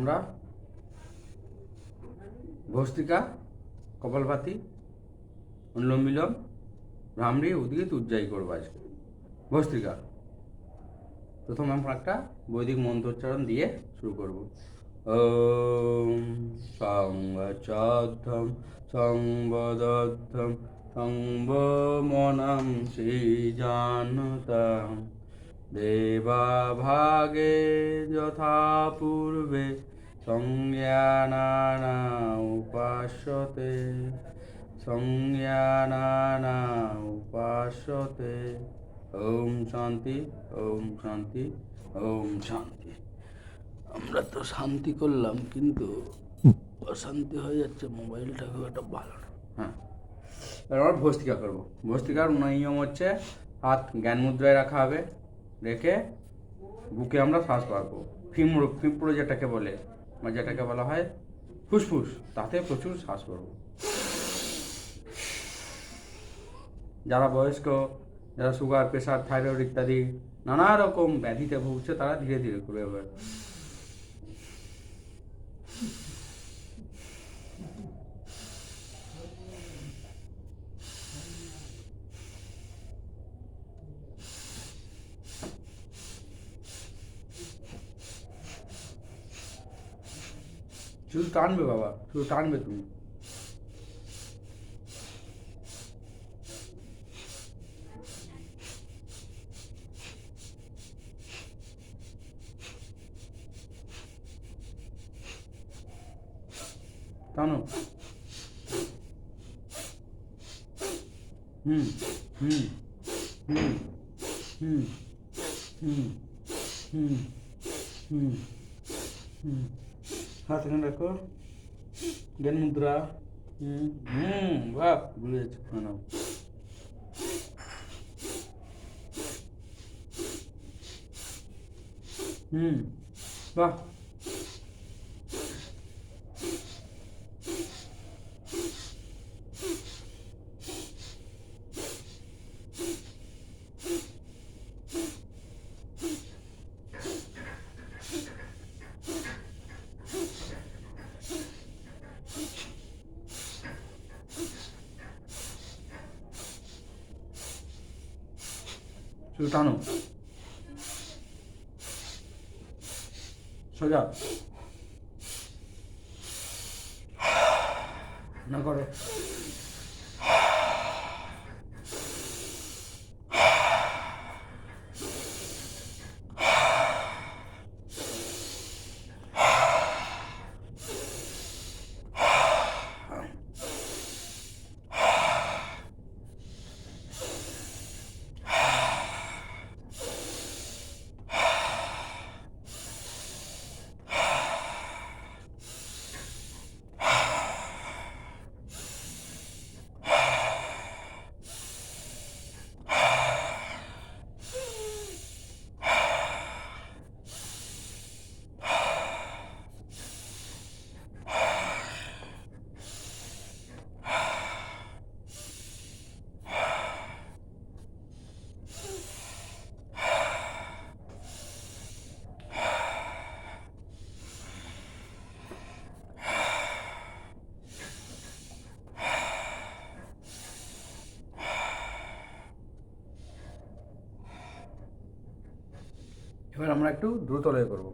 আমরা ভস্ত্রিকা, কপালভাতি, অনুলোম বিলোম, ভ্রামরি, উদ্গীত, উজ্জায়ী করবো আজকে। ভস্ত্রিকা, প্রথম আমরা একটা বৈদিক মন্ত্রোচ্চারণ দিয়ে শুরু করব। ওম সংবচদ্ধম সংবদদ্ধম সংবমনং শ্রীজানতাম দেবা ভাগে যথা পূর্বে সংজ্ঞানানা উপাস্যতে সংজ্ঞানানা উপাস্যতে। ওম শান্তি, ওম শান্তি, ওম শান্তি। আমরা তো শান্তি করলাম, কিন্তু অশান্তি হয়ে যাচ্ছে। মোবাইলটা খুব একটা ভালো না। হ্যাঁ, এবার আমরা ভস্ত্রিকা করবো। ভস্ত্রিকার নিয়ম হচ্ছে হাত জ্ঞান মুদ্রায় রাখা হবে, রেখে বুকে আমরা শ্বাস পাবো। ফিমপুরো যেটাকে বলে, যেটাকে বলা হয় ফুসফুস, তাতে প্রচুর শ্বাস করবো। যারা বয়স্ক, যারা সুগার, প্রেশার, থাইরয়েড ইত্যাদি নানা রকম ব্যাধিতে ভুগছে, তারা ধীরে ধীরে করবে। এবার শুধু টানবে বাবা, শুধু টানবে তুমি। টানো। হুম হুম হুম হুম হুম হুম হুম হুম। হাত এখানে রাখো, জ্ঞান মুদ্রা। বাহ, ভুলে যাচ্ছি। না, বাহ। শুধু টানো, সোজা না করো। এবার আমরা একটু দ্রুত লয় করবো।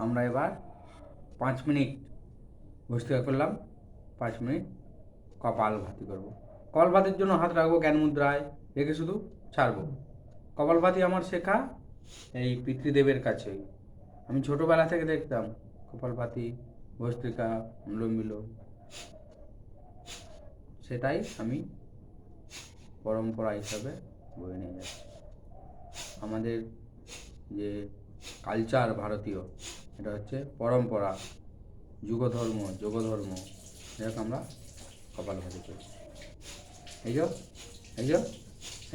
আমরা এবার 5 মিনিট ভস্ত্রিকা করলাম, 5 মিনিট কপালভাতি করব। কপালভাতির জন্য হাত রাখবো জ্ঞান মুদ্রায়, রেখে শুধু ছাড়বো। কপালভাতি আমার শেখা এই পিতৃদেবের কাছেই। আমি ছোটোবেলা থেকে দেখতাম কপালভাতি, ভস্ত্রিকা, অনুলোম বিলোম, সেটাই আমি পরম্পরা হিসাবে বয়ে নিয়ে যাচ্ছি। আমাদের যে কালচার ভারতীয়, এটা হচ্ছে পরম্পরা, যোগধর্ম, এরকম আমরা কপালভাতি করি। এই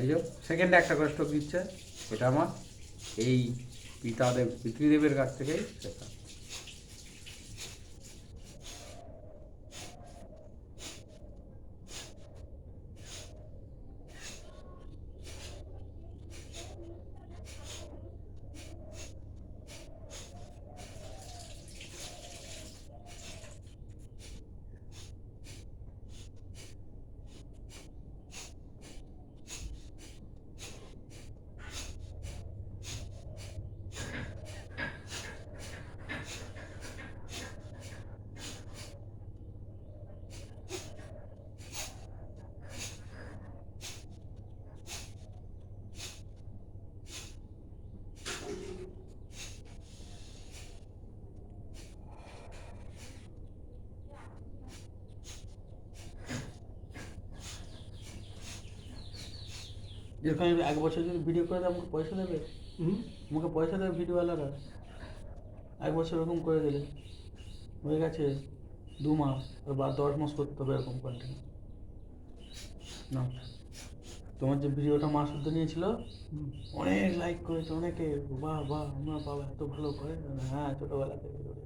যে সেকেন্ডে একটা করে স্ট্রোক দিচ্ছে, এটা আমার এই পিতৃদেবের কাছ থেকেই শেখা। যেরকম আমি 1 বছর যদি ভিডিও করে দেয় আমাকে পয়সা দেবে? আমাকে পয়সা দেবে ভিডিওওয়ালারা? 1 বছর এরকম করে দিলে হয়ে গেছে 2 মাস, বা 10 মাস করতে হবে এরকম কন্টিনিউ। না, তোমার যে ভিডিওটা মা শুদ্ধ নিয়েছিল, অনেক লাইক করেছে অনেকে, বাহ বাহ আমার বাবা এত ভালো করে। হ্যাঁ, ছোটোবেলা থেকে করে।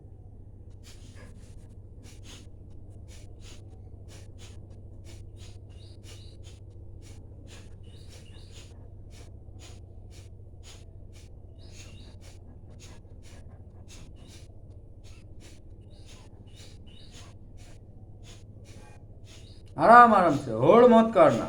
आराम से होड़ मत करना।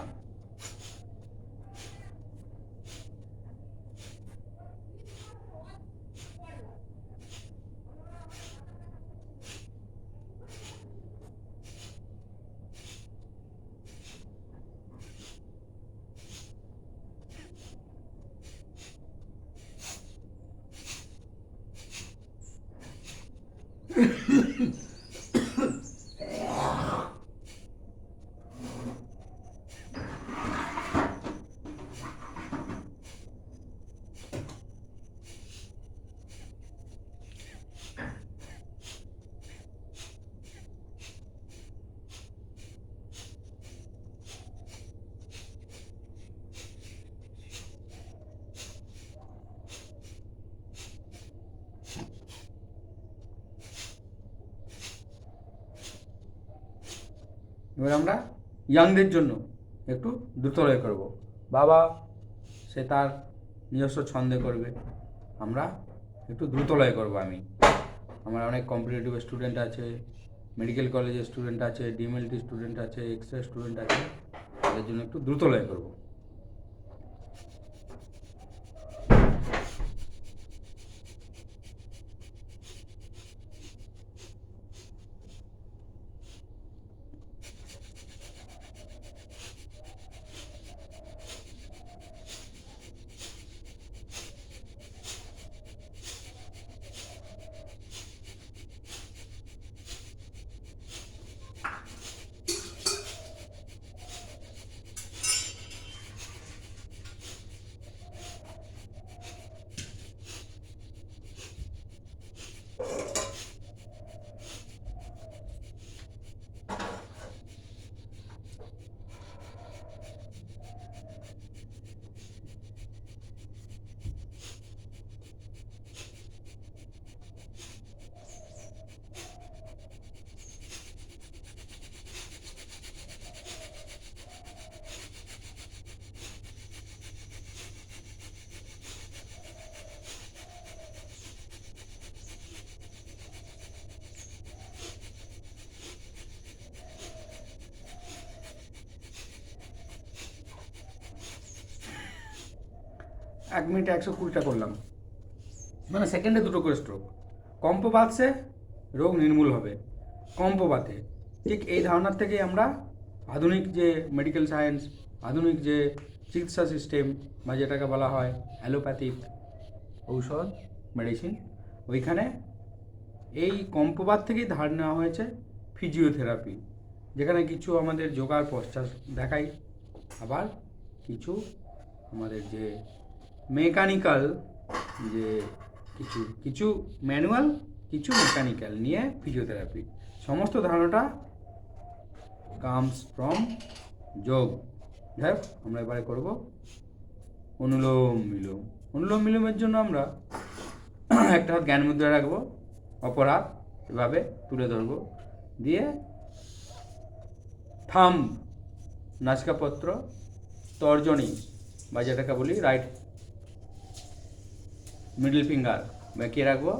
এবার আমরা ইয়াংদের জন্য একটু দ্রুতলয় করব। বাবা সে তার নিজস্ব ছন্দে করবে, আমরা একটু দ্রুতলয় করব। আমার অনেক কম্পিটিটিভ স্টুডেন্ট আছে, মেডিকেল কলেজের স্টুডেন্ট আছে, ডিএমএলটি স্টুডেন্ট আছে, এক্সরে স্টুডেন্ট আছে, তাদের জন্য একটু দ্রুতলয় করব। এক মিনিটে 120টা করলাম, মানে সেকেন্ডে 2টো করে স্ট্রোক। কম্পপাতে রোগ নির্মূল হবে, কম্পপাতে। ঠিক এই ধারণার থেকেই আমরা আধুনিক যে মেডিকেল সায়েন্স, আধুনিক যে চিকিৎসা সিস্টেম বা যেটাকে বলা হয় অ্যালোপ্যাথিক ঔষধ মেডিসিন, ওইখানে এই কম্পোবাদ থেকেই ধার নেওয়া হয়েছে ফিজিওথেরাপি, যেখানে কিছু আমাদের যোগার পশ্চাৎ দেখাই, আবার কিছু আমাদের যে মেকানিক্যাল, যে কিছু কিছু ম্যানুয়াল, কিছু মেকানিক্যাল নিয়ে ফিজিওথেরাপি। সমস্ত ধারণাটা কামস ফ্রম যোগ। যাই হোক, আমরা এবারে করব অনুলোম বিলোম। অনুলোম বিলোমের জন্য আমরা একটা হাত জ্ঞান মুদ্রা রাখবো, অপর হাত এভাবে তুলে ধরবো, দিয়ে থাম্ব, নাসিকাপত্র, তর্জনী বা যেটাকে বলি রাইট মিডল ফিঙ্গার বেঁকিয়ে রাখবো,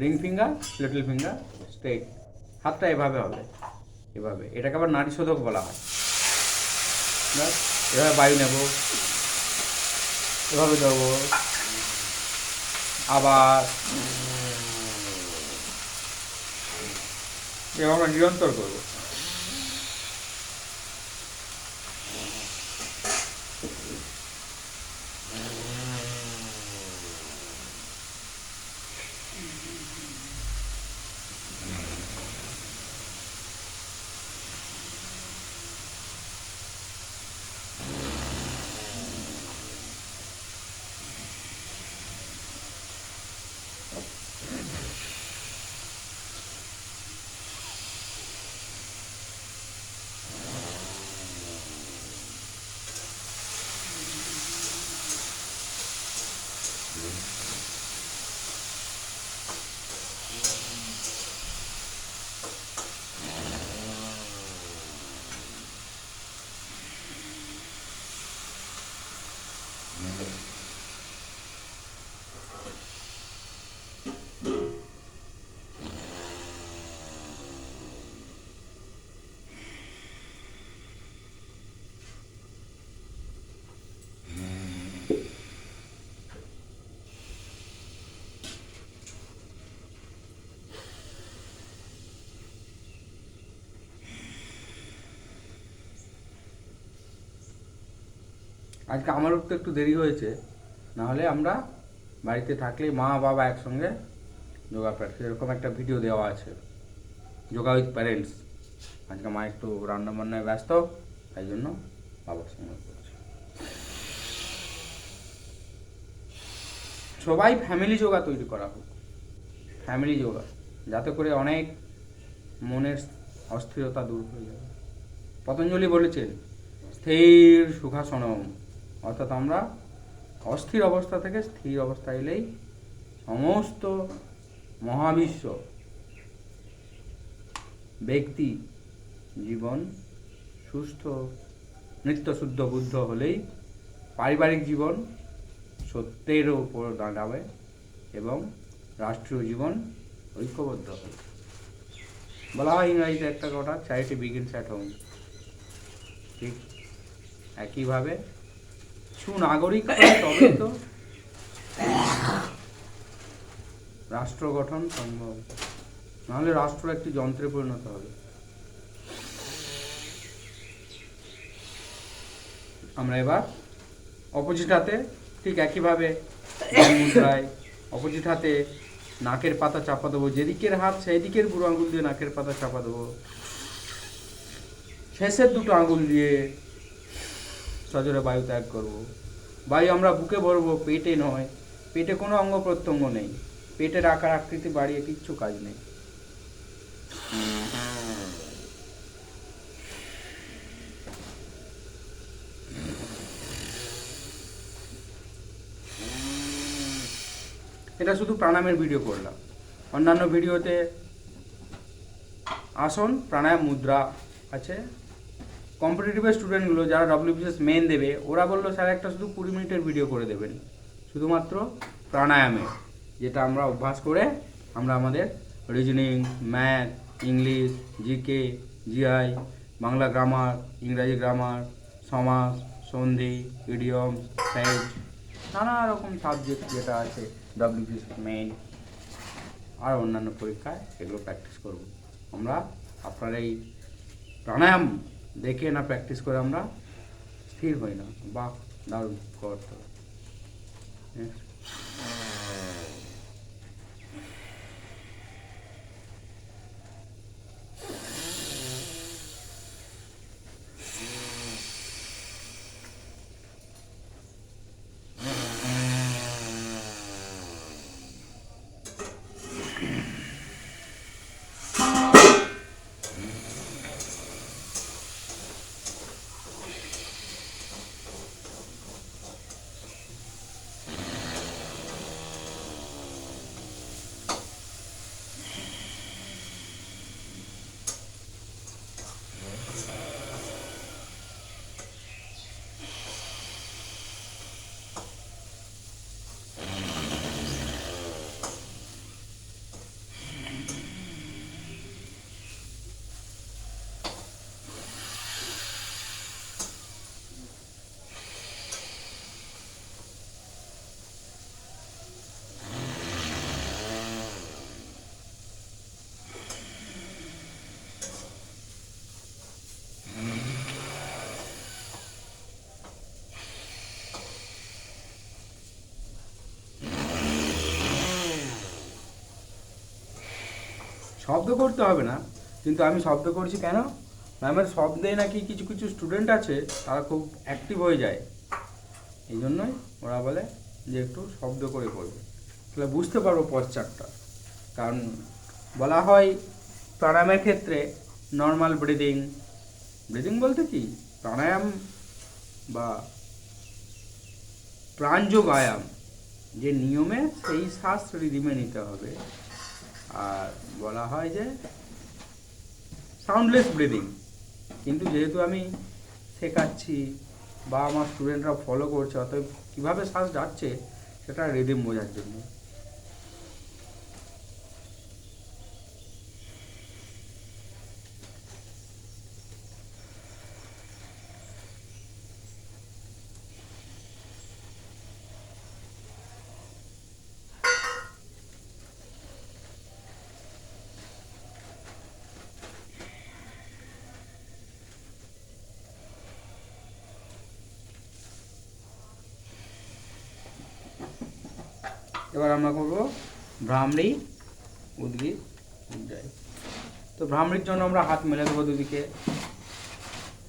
ring finger, little finger straight. হাতটা এভাবে হবে, এভাবে। এটাকে আবার নাড়ি শোধক বলা হয়। এভাবে বায়ু নেব, এভাবে দেবো, আবার এভাবে আমরা নিরন্তর করবো। আজকে আমারও তো একটু দেরি হয়েছে, নাহলে আমরা বাড়িতে থাকলে মা বাবা একসঙ্গে যোগা প্র্যাকটিস, এরকম একটা ভিডিও দেওয়া আছে, যোগা উইথ প্যারেন্টস। আজকে মা একটু রান্না বান্নায় ব্যস্ত, তাই জন্য বাবার সঙ্গে করছে। সবাই ফ্যামিলি যোগা তৈরি করা হোক, ফ্যামিলি যোগা, যাতে করে অনেক মনের অস্থিরতা দূর হয়ে যাবে। পতঞ্জলি বলেছেন স্থির সুখাসনম, অর্থাৎ আমরা অস্থির অবস্থা থেকে স্থির অবস্থা এলেই সমস্ত মহাবিশ্ব ব্যক্তি জীবন সুস্থ নিত্য শুদ্ধ বুদ্ধ হলেই পারিবারিক জীবন সত্যের উপর দাঁড়াবে এবং রাষ্ট্রীয় জীবন ঐক্যবদ্ধ হবে। বলা হয় ইংরাজিতে একটা কথা, চ্যারিটি বিগিনস অ্যাট হোম। ঠিক একইভাবে সুনাগরিক হলে তবে তো রাষ্ট্র গঠন সম্ভব, নাহলে রাষ্ট্র একটি যন্ত্রে পরিণত হবে। আমরা এবার অপোজিট হাতে ঠিক একইভাবে মুদ্রায় অপোজিট হাতে নাকের পাতা চাপা দেবো, যেদিকের হাত সেই দিকের বুড়ো আঙুল দিয়ে নাকের পাতা চাপা দেবো, শেষের দুটো আঙুল দিয়ে সজোরে বায়ু ত্যাগ করব। বায়ু আমরা বুকে ভরবো, পেটে নয়। পেটে কোনো অঙ্গ প্রত্যঙ্গ নেই, পেটের আকার আকৃতি বাড়িয়ে কিচ্ছু কাজ নেই। এটা শুধু প্রাণায়ামের ভিডিও করলাম, অন্যান্য ভিডিওতে আসন প্রাণায়াম মুদ্রা আছে। কম্পিটিটিভের স্টুডেন্টগুলো যারা ডব্লিউবিসিএস মেন দেবে, ওরা বললো স্যার একটা শুধু 20 মিনিটের ভিডিও করে দেবেন শুধুমাত্র প্রাণায়ামে, যেটা আমরা অভ্যাস করে আমরা আমাদের reasoning, math, English, GK, GI, Bangla grammar, ইংরাজি গ্রামার, সমাস, সন্ধি, ইডিয়ম, সেজ, নানা রকম সাবজেক্ট যেটা আছে ডব্লিউবিসিএস মেন আর অন্যান্য পরীক্ষায় এগুলো প্র্যাকটিস করব। আমরা আপনার এই প্রাণায়াম দেখে না প্র্যাকটিস করে আমরা স্থির হই না। বাহ, দারুণ করতে হবে। শব্দ করতে হবে না, কিন্তু আমি শব্দ করছি কেন? ম্যামের শব্দে নাকি কিছু কিছু স্টুডেন্ট আছে তারা খুব অ্যাক্টিভ হয়ে যায়, এই জন্যই ওরা বলে যে একটু শব্দ করে করবে, তাহলে বুঝতে পারবো পশ্চাৎটা। কারণ বলা হয় প্রাণায়ামের ক্ষেত্রে নর্মাল ব্রিদিং, ব্রিদিং বলতে কি প্রাণায়াম বা প্রাণযোগ আয়াম যে নিয়মে সেই শ্বাস রিদিমে নিতে হবে। আর বলা হয় যে সাউন্ডলেস ব্রিদিং, কিন্তু যেহেতু আমি শেখাচ্ছি বা আমার স্টুডেন্টরা ফলো করছে, অতএব কীভাবে শ্বাস যাচ্ছে সেটা রিদিম বোঝার জন্য। এবার আমরা করব ভ্রামরি উদ্গীত উজ্জাই। তো ভ্রামরির জন্য আমরা হাত মেলে দেবো দুদিকে,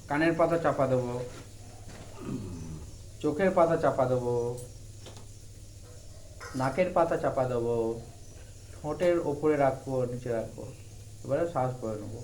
কানের পাতা চাপা দেবো, চোখের পাতা চাপা দেবো, নাকের পাতা চাপা দেবো, ঠোঁটের ওপরে রাখবো, নিচে রাখবো। এবারে শ্বাস করে নেবো।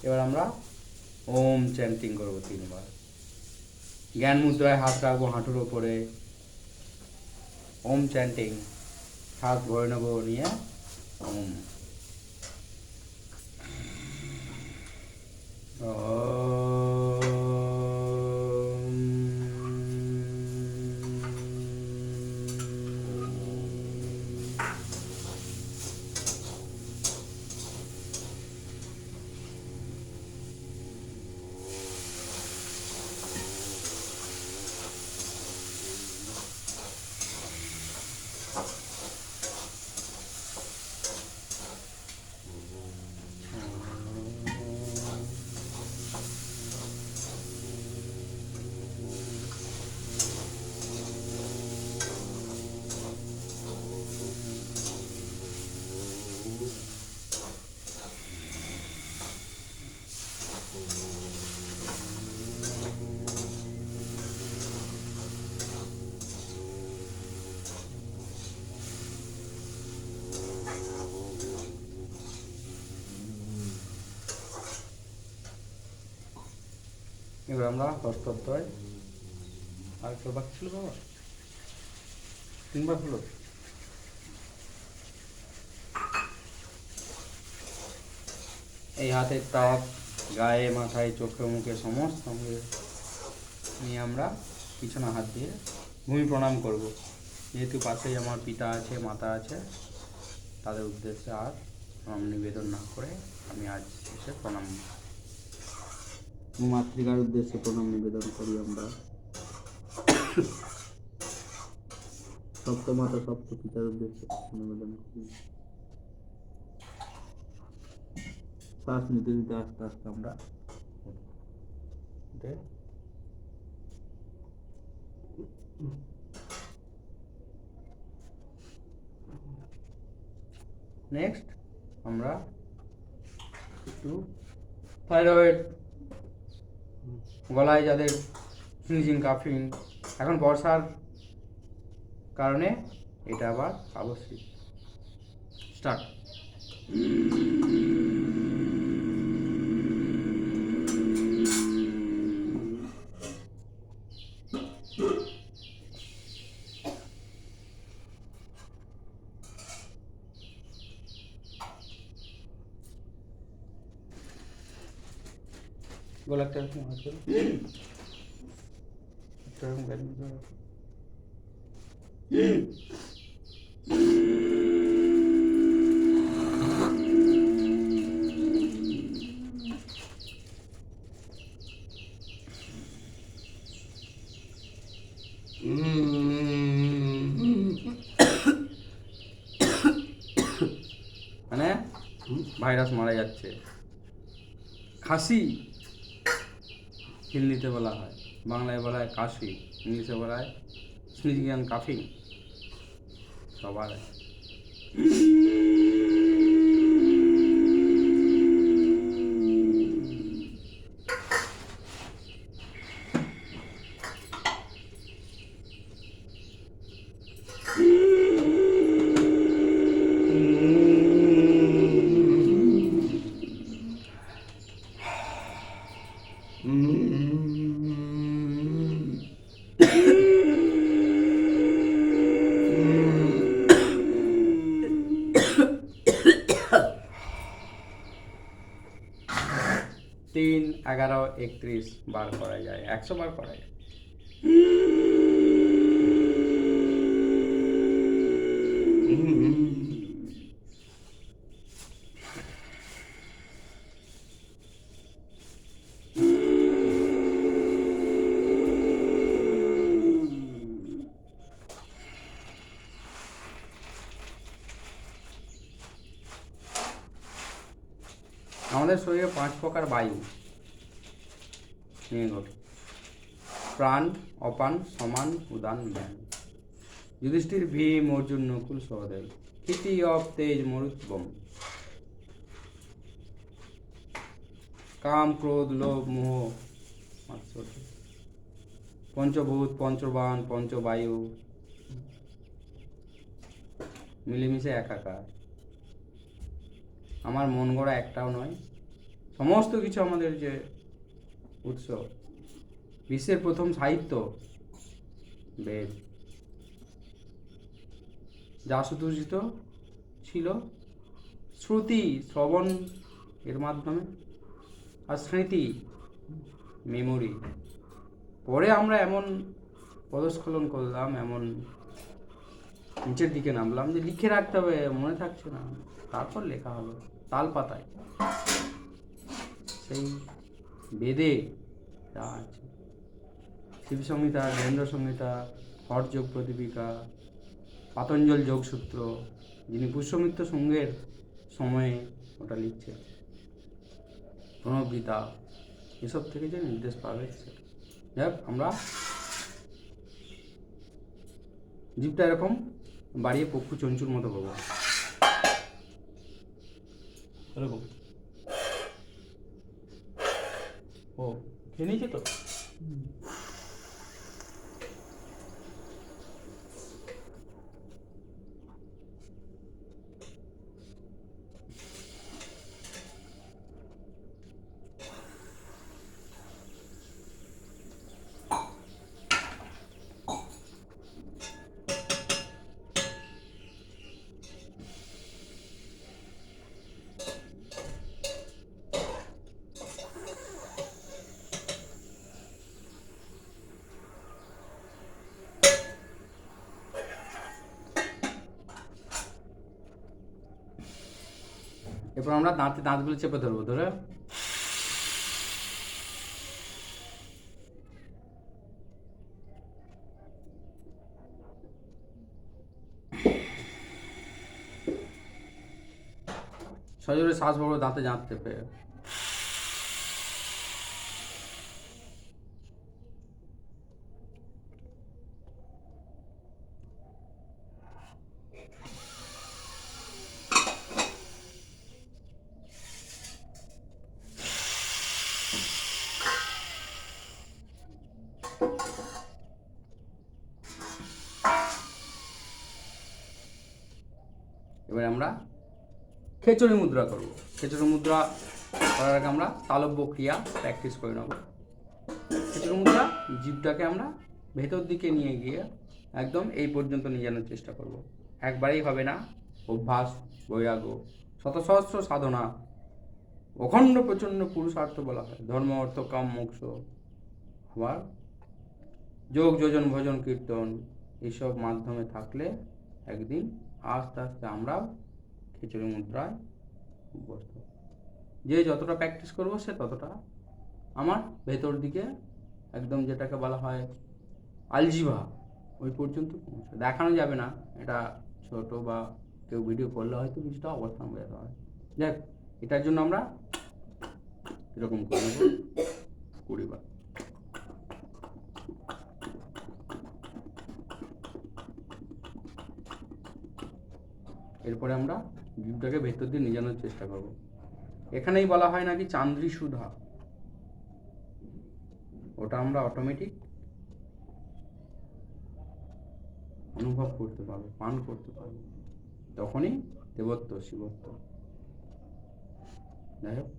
এবার আমরা ওম চ্যান্টিং করবো 3 বার। জ্ঞান মুদ্রায় হাত রাখবো হাঁটুর ওপরে, ওম চ্যান্টিং, হাত ভরে নেবো, নিয়ে ওম। এবার আমরা হস্তদ্বয় আর একটা বাকি ছিল বাবা, 3বার হলো। এই হাতের ত্বক গায়ে মাথায় চোখে মুখে সমস্ত সঙ্গে নিয়ে আমরা পিছনে হাত দিয়ে ভূমি প্রণাম করব। যেহেতু পাশেই আমার পিতা আছে, মাতা আছে, তাদের উদ্দেশ্যে আর প্রণাম নিবেদন না করে আমি আজ এসে প্রণাম মাতৃকার উদ্দেশ্যে প্রণাম নিবেদন করি। আমরা সপ্তমাতা সপ্ত পিতার উদ্দেশ্যে নিবেদন করি। শ্বাস নিতে নিতে আস্তে আস্তে আমরা নেক্সট আমরা একটু থাইরয়েড, গলায় যাদের স্নিজিং কাফিং, এখন বর্ষার কারণে এটা আবার আবশ্যিক। স্টার্ট। 5 লাখ টাকা আছে টাকা ব্যালেন্স আছে। মানে ভাইরাস মারা যাচ্ছে। খাসি হিন্দিতে বলা হয়, বাংলায় বলা হয় কাশি, ইংলিশে বলা হয় স্নিজিং অ্যান্ড কাফিং। সবার তিন 11 31 বার করা যায়, 100 বার করা যায়। আমাদের শরীরে 5 প্রকার বায়ু নিয়ে গঠিত: প্রাণ, অপান, সমান, উদান, জ্ঞান। যুধিষ্ঠির, ভীম, অর্জুন, নকুল, সহদেব। ক্ষিতি, অপ, তেজ, মরুদ্গম। কাম, ক্রোধ, লোভ, মোহ, মাৎসর্য। পঞ্চভূত, পঞ্চবান, পঞ্চবায়ু মিলেমিশে একাকার। আমার মন গড়া একটাও নয়, সমস্ত কিছু আমাদের যে উৎস। বিশ্বের প্রথম সাহিত্য বেদ, যা সুদূষিত ছিল শ্রুতি শ্রবণ এর মাধ্যমে, আর স্মৃতি মেমোরি। পরে আমরা এমন পদস্খলন করলাম, এমন নিচের দিকে নামলাম যে লিখে রাখতে হবে, মনে থাকছে না, তারপর লেখা হলো তাল পাতায়। সেই বেদে যা আছে, শিব সংহিতা, গেন্দ্র সংহিতা, হঠযোগ প্রদীপিকা, পাতঞ্জল যোগসূত্র, যিনি পুষ্যমিত্র সঙ্গের সময়ে ওটা লিখছে, প্রণবগীতা, এসব থেকে যে নির্দেশ পাওয়া হয়েছে। যাক, আমরা জীবটা এরকম বাড়িয়ে পক্ষু চঞ্চুর মতো করবো, এরকম। ও খেয়ে নিয়েছে তো। এরপর আমরা দাঁতগুলো চেপে ধরবো, ধরে সজোরে শ্বাস ভরবো, দাঁতে দাঁত চেপে। এবারে আমরা খেচুড়ি মুদ্রা করব। খেচুড়ি মুদ্রা করার আগে আমরা তালব্য ক্রিয়া প্র্যাকটিস করে নেব। খেচুড়ি মুদ্রা, জিভটাকে আমরা ভেতর দিকে নিয়ে গিয়ে একদম এই পর্যন্ত নিয়ে যাওয়ার চেষ্টা করব। একবারেই হবে না, অভ্যাস, বৈরাগ্য, শত সহস্র সাধনা, অখণ্ড প্রচণ্ড পুরুষার্থ বলা হয়। ধর্ম, অর্থ, কাম, মোক্ষ, আবার যোগ, যোজন, ভজন, কীর্তন, এইসব মাধ্যমে থাকলে একদিন আস্তে আস্তে আমরা খিচুড়ি মুদ্রায় অভ্যস্ত। যে যতটা প্র্যাকটিস করবো সে ততটা আমার ভেতর দিকে একদম যেটাকে বলা হয় আলজিভা, ওই পর্যন্ত পৌঁছে। দেখানো যাবে না, এটা ছোট বা কেউ ভিডিও করলে হয়তো কিছুটা অবস্থান বোঝাতে হয়। দেখ, এটার জন্য আমরা এরকম করে নেব 20 বার। এরপরে আমরা জিভটাকে ভেতর দিয়ে নিয়ে যাওয়ার চেষ্টা করব। এখানেই বলা হয় নাকি চান্দ্রী সুধা, ওটা আমরা অটোমেটিক অনুভব করতে পারবো, পান করতে পারবো, তখনই দেবত্ব, শিবত্ব। যাই হোক,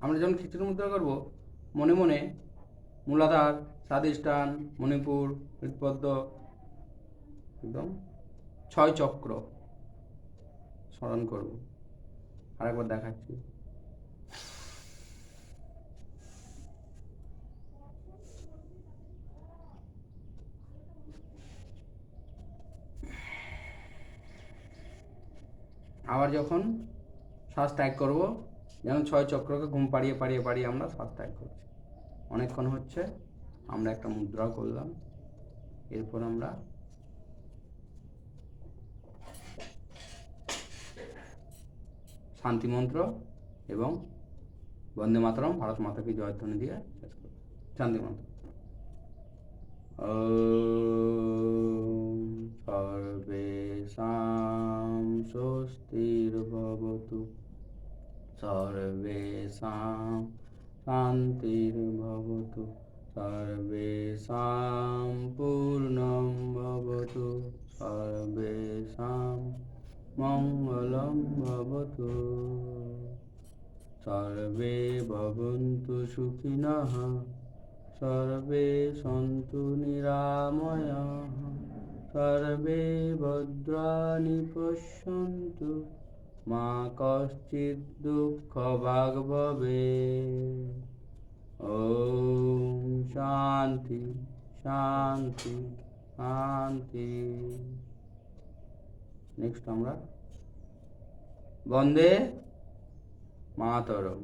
আমরা যখন খিচুড়ি মুদ্রা করবো, মনে মনে মূলাধার, স্বাধিষ্ঠান, মণিপুর, হৃৎপদ্ম, একদম 6 চক্র স্মরণ করব। আরেকবার দেখাচ্ছি। আবার যখন শ্বাস ত্যাগ করবো, যেমন 6 চক্রকে ঘুম পাড়িয়ে পাড়িয়ে পাড়িয়ে আমরা শ্বাস ত্যাগ করছি। অনেকক্ষণ হচ্ছে, আমরা একটা মুদ্রাও করলাম। এরপর আমরা শান্তি মন্ত্র এবং বন্দে মাতরম, ভারত মাতাকে জয়ধ্বনি দিয়ে শেষ করব। শান্তি মন্ত্র। সর্বেষাং স্বস্তির্ভবতু, সর্বেষাং শান্তির্ভবতু, সর্বেষাং পূর্ণং ভবতু, সর্বেষাং মঙ্গলং ভবতু, সর্বে ভবন্তু সুখিনঃ, সর্বে সন্তু নিরাময়াঃ, সর্বে ভদ্রাণি পশ্যন্তু, মা কশ্চিৎ দুঃখভাগ্ ভবেৎ। ওম শান্তি শান্তি শান্তি। নেক্সট আমরা বন্দে মাতরম,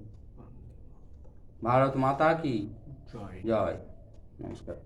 ভারত মাতা কি জয়। নমস্কার।